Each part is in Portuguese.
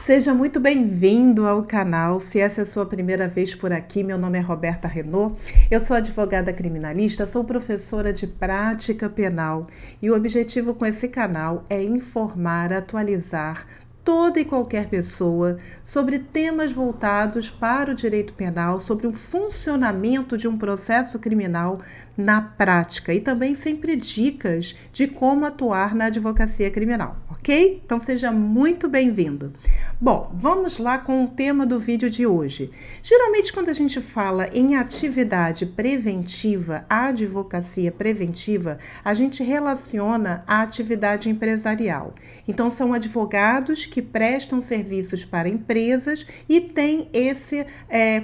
Seja muito bem-vindo ao canal. Se essa é a sua primeira vez por aqui, meu nome é Roberta Renault, eu sou advogada criminalista, sou professora de prática penal e o objetivo com esse canal é informar, atualizar toda e qualquer pessoa sobre temas voltados para o direito penal, sobre o funcionamento de um processo criminal na prática e também sempre dicas de como atuar na advocacia criminal, ok? Então seja muito bem-vindo. Bom, vamos lá com o tema do vídeo de hoje. Geralmente quando a gente fala em atividade preventiva, a advocacia preventiva, a gente relaciona a atividade empresarial. Então são advogados que prestam serviços para empresas e têm esse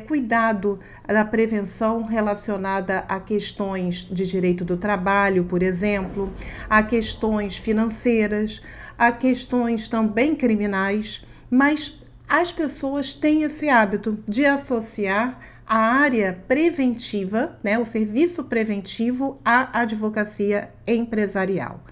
cuidado da prevenção relacionada a questões de direito do trabalho, por exemplo, a questões financeiras, a questões também criminais, mas as pessoas têm esse hábito de associar a área preventiva, o serviço preventivo, à advocacia empresarial.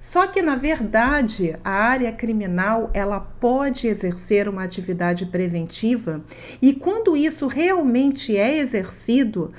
Só que, na verdade, a área criminal, ela pode exercer uma atividade preventiva e quando isso realmente é exercido,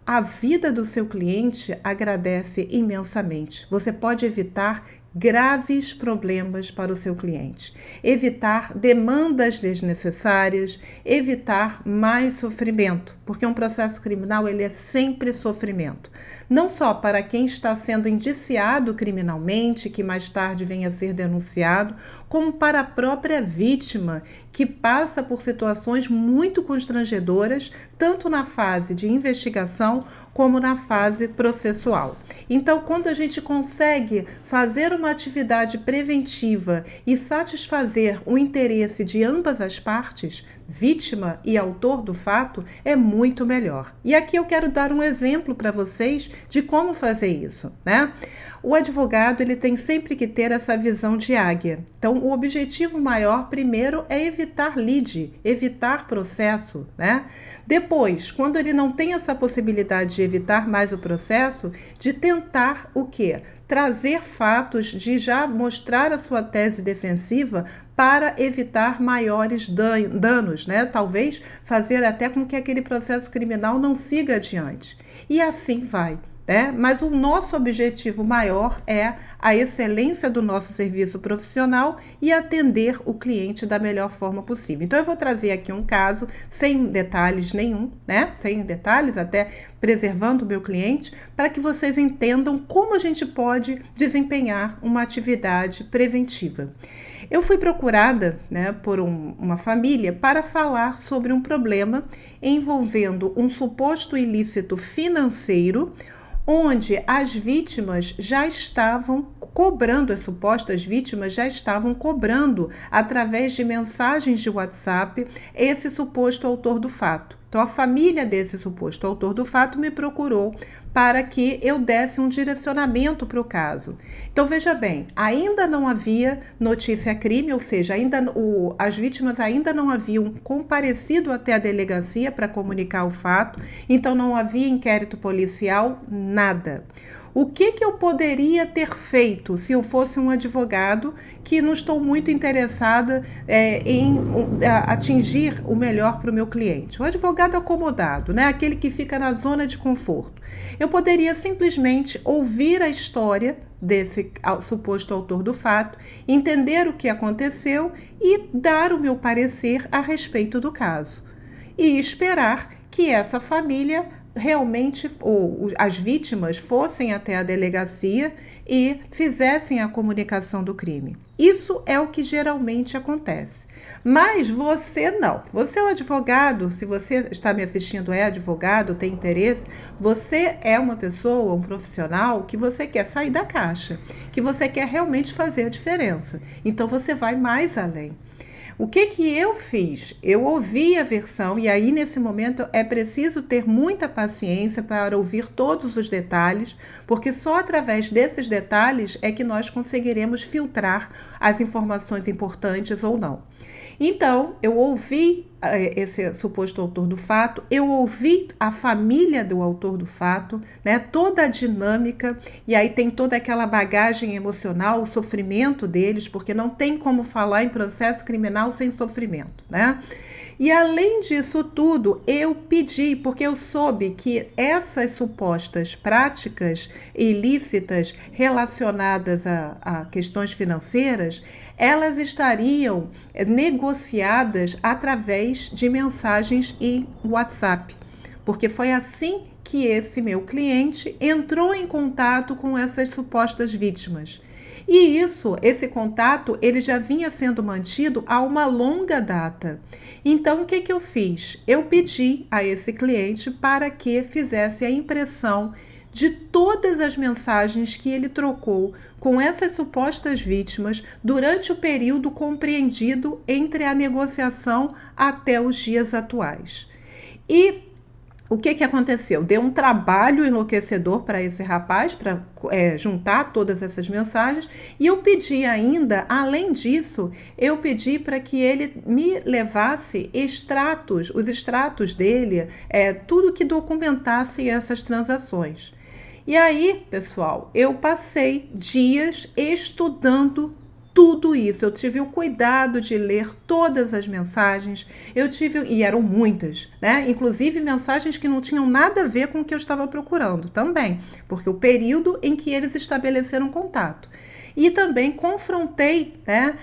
a vida do seu cliente agradece imensamente. Você pode evitar graves problemas para o seu cliente, evitar demandas desnecessárias, evitar mais sofrimento, porque um processo criminal ele é sempre sofrimento, não só para quem está sendo indiciado criminalmente, que mais tarde venha a ser denunciado, como para a própria vítima, que passa por situações muito constrangedoras, tanto na fase de investigação como na fase processual. Então, quando a gente consegue fazer uma atividade preventiva e satisfazer o interesse de ambas as partes, vítima e autor do fato, é muito melhor. E aqui eu quero dar um exemplo para vocês de como fazer isso, O advogado, ele tem sempre que ter essa visão de águia. Então, o objetivo maior, primeiro, é evitar lide, evitar processo, Depois, quando ele não tem essa possibilidade de evitar mais o processo, de tentar o quê? Trazer fatos, de já mostrar a sua tese defensiva para evitar maiores danos, Talvez fazer até com que aquele processo criminal não siga adiante. E assim vai. Mas o nosso objetivo maior é a excelência do nosso serviço profissional e atender o cliente da melhor forma possível. Então eu vou trazer aqui um caso sem detalhes nenhum, sem detalhes, até preservando o meu cliente, para que vocês entendam como a gente pode desempenhar uma atividade preventiva. Eu fui procurada por uma família para falar sobre um problema envolvendo um suposto ilícito financeiro, onde as vítimas já estavam cobrando, as supostas vítimas já estavam cobrando, através de mensagens de WhatsApp, esse suposto autor do fato. Então, a família desse suposto autor do fato me procurou para que eu desse um direcionamento para o caso. Então, veja bem, ainda não havia notícia-crime, ou seja, as vítimas ainda não haviam comparecido até a delegacia para comunicar o fato, então não havia inquérito policial, nada. O que eu poderia ter feito se eu fosse um advogado que não estou muito interessada em atingir o melhor para o meu cliente? O advogado acomodado, aquele que fica na zona de conforto. Eu poderia simplesmente ouvir a história desse suposto autor do fato, entender o que aconteceu e dar o meu parecer a respeito do caso. E esperar que essa família realmente, ou as vítimas, fossem até a delegacia e fizessem a comunicação do crime. Isso é o que geralmente acontece. Mas você não. Você é um advogado, se você está me assistindo, é advogado, tem interesse, você é uma pessoa, um profissional que você quer sair da caixa, que você quer realmente fazer a diferença. Então você vai mais além. O que eu fiz? Eu ouvi a versão e aí nesse momento é preciso ter muita paciência para ouvir todos os detalhes, porque só através desses detalhes é que nós conseguiremos filtrar as informações importantes ou não. Então, eu ouvi esse suposto autor do fato, eu ouvi a família do autor do fato, né, toda a dinâmica, e aí tem toda aquela bagagem emocional, o sofrimento deles, porque não tem como falar em processo criminal sem sofrimento, né? E além disso tudo, eu pedi, porque eu soube que essas supostas práticas ilícitas relacionadas a questões financeiras, elas estariam negociadas através de mensagens em WhatsApp, porque foi assim que esse meu cliente entrou em contato com essas supostas vítimas. E esse contato, ele já vinha sendo mantido há uma longa data. Então, o que eu fiz? Eu pedi a esse cliente para que fizesse a impressão de todas as mensagens que ele trocou com essas supostas vítimas durante o período compreendido entre a negociação até os dias atuais. E o que aconteceu? Deu um trabalho enlouquecedor para esse rapaz, para juntar todas essas mensagens, e eu pedi ainda, além disso, eu pedi para que ele me levasse extratos, os extratos dele, tudo que documentasse essas transações. E aí, pessoal, eu passei dias estudando tudo isso. Eu tive o cuidado de ler todas as mensagens, e eram muitas, né? Inclusive mensagens que não tinham nada a ver com o que eu estava procurando também, porque o período em que eles estabeleceram contato. E também confrontei, né,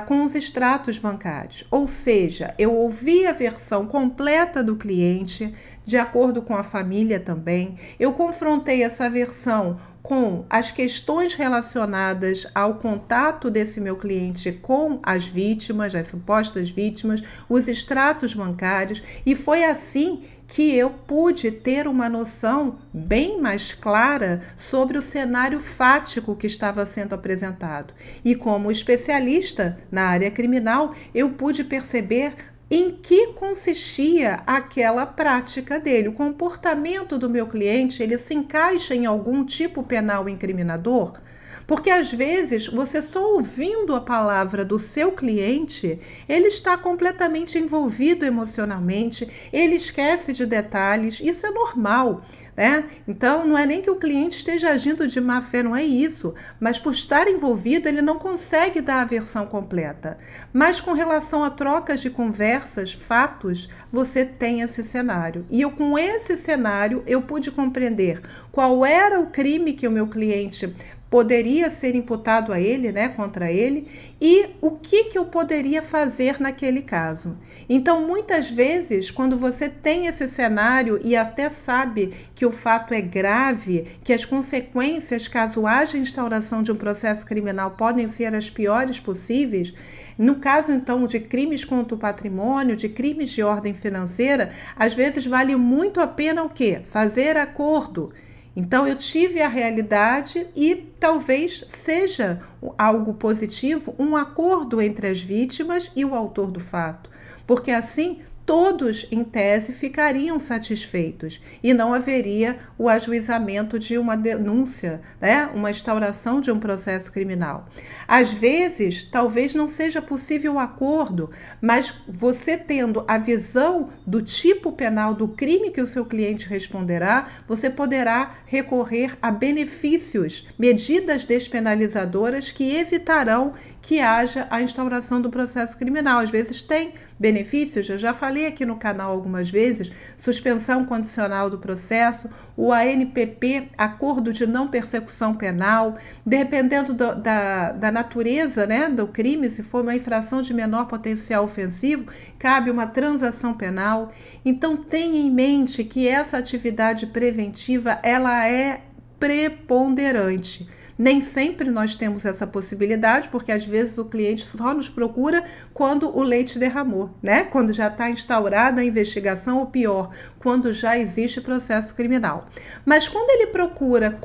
com os extratos bancários, ou seja, eu ouvi a versão completa do cliente, de acordo com a família também, eu confrontei essa versão com as questões relacionadas ao contato desse meu cliente com as vítimas, as supostas vítimas, os extratos bancários, e foi assim que eu pude ter uma noção bem mais clara sobre o cenário fático que estava sendo apresentado. E como especialista na área criminal, eu pude perceber em que consistia aquela prática dele. O comportamento do meu cliente, ele se encaixa em algum tipo penal incriminador? Porque às vezes, você só ouvindo a palavra do seu cliente, ele está completamente envolvido emocionalmente, ele esquece de detalhes, isso é normal, né? Então, não é nem que o cliente esteja agindo de má fé, não é isso, mas por estar envolvido, ele não consegue dar a versão completa. Mas com relação a trocas de conversas, fatos, você tem esse cenário. E com esse cenário, eu pude compreender qual era o crime que o meu cliente poderia ser imputado a ele, né, contra ele, e o que eu poderia fazer naquele caso. Então, muitas vezes, quando você tem esse cenário e até sabe que o fato é grave, que as consequências, caso haja instauração de um processo criminal, podem ser as piores possíveis, no caso, então, de crimes contra o patrimônio, de crimes de ordem financeira, às vezes vale muito a pena o quê? Fazer acordo. Então, eu tive a realidade e talvez seja algo positivo, um acordo entre as vítimas e o autor do fato, porque assim todos, em tese, ficariam satisfeitos e não haveria o ajuizamento de uma denúncia, né? Uma instauração de um processo criminal. Às vezes, talvez não seja possível o acordo, mas você tendo a visão do tipo penal do crime que o seu cliente responderá, você poderá recorrer a benefícios, medidas despenalizadoras que evitarão que haja a instauração do processo criminal. Às vezes tem benefícios, eu já falei aqui no canal algumas vezes, suspensão condicional do processo, o ANPP, acordo de não persecução penal, dependendo da natureza, né, do crime, se for uma infração de menor potencial ofensivo, cabe uma transação penal. Então tenha em mente que essa atividade preventiva, ela é preponderante. Nem sempre nós temos essa possibilidade, porque às vezes o cliente só nos procura quando o leite derramou, né? Quando já está instaurada a investigação, ou pior, quando já existe processo criminal. Mas quando ele procura,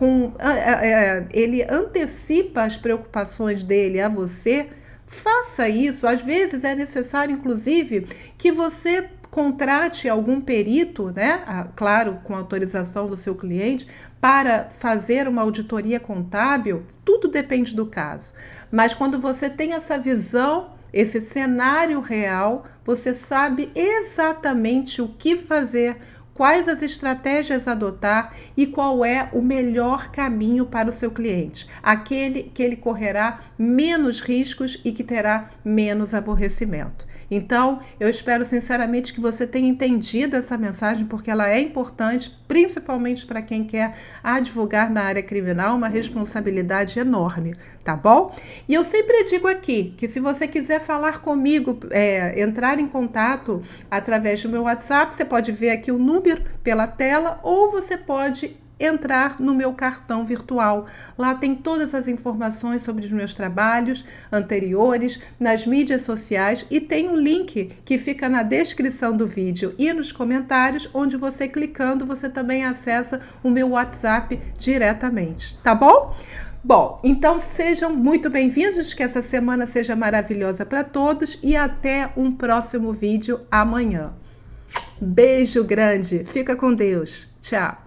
ele antecipa as preocupações dele a você, faça isso. Às vezes é necessário, inclusive, que você contrate algum perito, né? Claro, com autorização do seu cliente, para fazer uma auditoria contábil. Tudo depende do caso. Mas quando você tem essa visão esse cenário real, você sabe exatamente o que fazer, quais as estratégias adotar e qual é o melhor caminho para o seu cliente, aquele que ele correrá menos riscos e que terá menos aborrecimento. Então, eu espero sinceramente que você tenha entendido essa mensagem, porque ela é importante, principalmente para quem quer advogar na área criminal, uma responsabilidade enorme, tá bom? E eu sempre digo aqui que se você quiser falar comigo, entrar em contato através do meu WhatsApp, você pode ver aqui o número pela tela ou você pode entrar no meu cartão virtual. Lá tem todas as informações sobre os meus trabalhos anteriores, nas mídias sociais e tem um link que fica na descrição do vídeo e nos comentários, onde você clicando, você também acessa o meu WhatsApp diretamente, tá bom? Bom, então sejam muito bem-vindos, que essa semana seja maravilhosa para todos e até um próximo vídeo amanhã. Beijo grande, fica com Deus, tchau!